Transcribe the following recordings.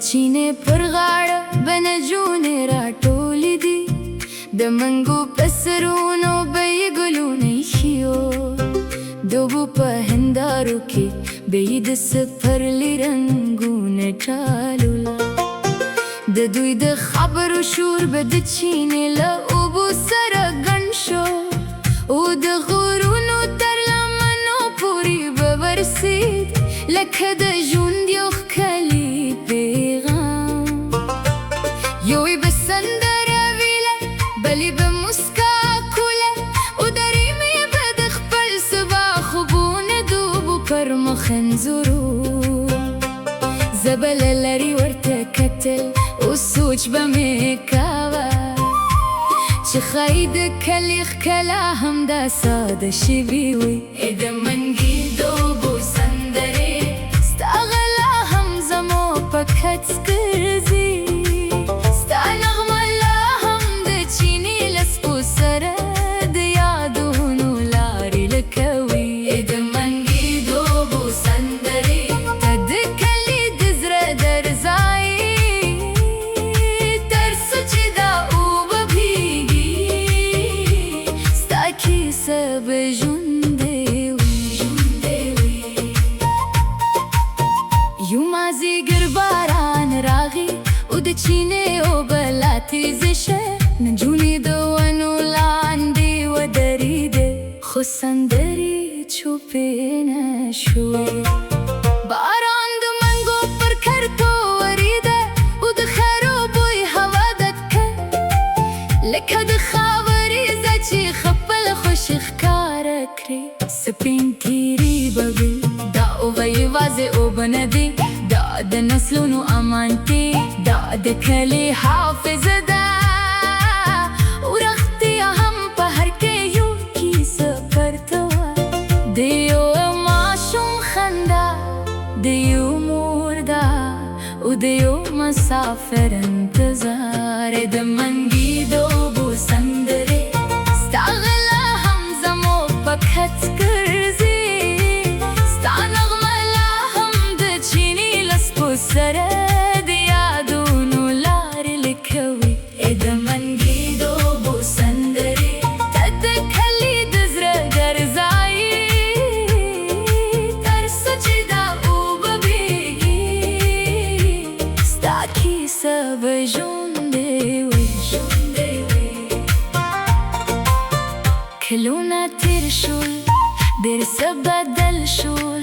چینې پر غاړه بنجونې راټولې دي د منګو په سرونو به یې ګلونه ایښي د اوبو په هندارو کې به یې د سپرلي رنګونه ټالوله د دوی د خبرو شور به د چینې له اوبو سره ګڼ شو او د غرونو تر لمنو پورې به ورسېد لکه د ژوند یو ښکلی پیغام یو یې به سندره ویله بل یې به موسکا کوله او دریمې به د خپل سبا خوبونه د اوبو پر مخ انځورو زه به له لرې ورته کتل او سوچ به مې کاوه چې ښایي د کلي ښکلا همدا ساده شوې وي د منګي د اوبو سندرې ستا غلا هم زما په کڅ ګرځي ستا نغمه لا هم د چینې له سپو سره د یادونو لارې لکوي د منګي د اوبو سندرې ته د کلي د زړه درځایي تر څو چې دا اوبه بهیږي ستا کیسه به ژوندۍ وي یو مازدیګر باران راغی او د چینې اوبه لا تیزې شوې نجونې د ونو لاندې ودرېدې خو سندرې چوپې نه شوې باران د منګو پر کرتو ورېده او د خرو بوی هوا دد کړ لکه د خاورې ځای چې خپل خوښي ښکاره کړي سپین تیرې به وي دا اوبه یوازې اوبه نه دي دا د نسلونو امانتي دا د کلي حافظه ده او رښتیا هم په هر کې یو کیسه پرته وه د یو ماشوم خندا د یو مور دا او د یو مسافر انتظار د منګي د اوبو سندرې ستا غلا هم زما په کڅ ګرځي ستا نغمه لا هم د چینې له سپو سره د یادونو لارې لکوي د منګي د اوبو سندرې ته د کلي د زړه درځایي تر څو چې دا اوبه بهیږي ستا کیسه به ژوندۍ وي کلونه تیر شول ډېر څه بدل شول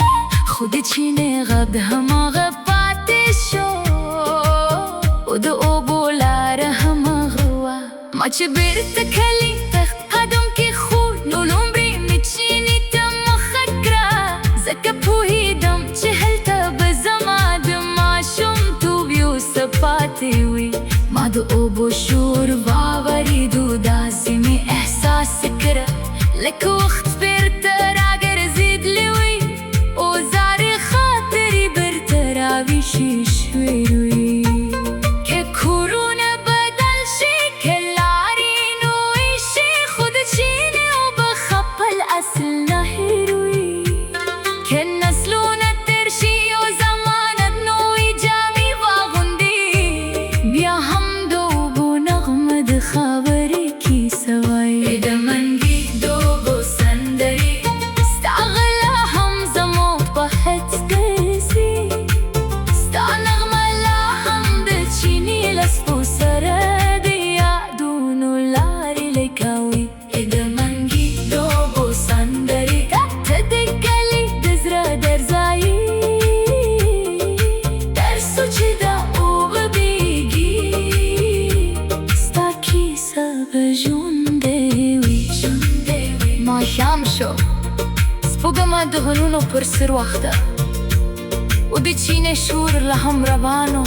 خو د چینې غږ هماغه پاتې شو او د اوبو لاره هماغه وه ما چې بېرته کلي ته قدم کېښود نو لومړی مې چینې ته مخه کړه ځکه پوهېدم چې هلته به زما د ماشومتوب یو څه پاتې وي ما د اوبو شور واورېدو داسې مې احساس کړه لکه وخت بېرته راګرځېدلی وي او زارې خاطرې بېرته راویښې شوې وي که کورونه بدل شي که لارې نوې شي خو د چینې اوبه خپل اصل نه هېروي که نسلونه تېر شي او ضمانت نوې جامې واغوندي بیا هم د اوبو نغمه د خاورې کیسه وایي د منګي د اوبو سندرې ستا غلا هم زما په هڅ ګرځي ستا نغمه لا هم د چینې له سپو سره د یادونو لارې لکوي د منګي د اوبو سندرې ته د کلي د زړه درځایي تر څو چې دا اوبه بهیږي ستا کیسه به ژوندۍ وي ماښام شو سپوږمه د غرونو پر سر وخته او د چینې شور لا هم روانو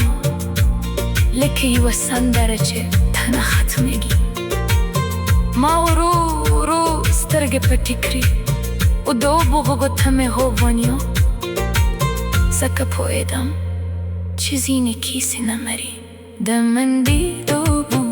لکه یوه سندره چې ته نه ختمېږي ما ورو ورو سترګې پټې کړې او د اوبو غږو ته مې خوب ونیو ځکه پوهېدم چې ځینې کیسې نه مري د منګي د اوبو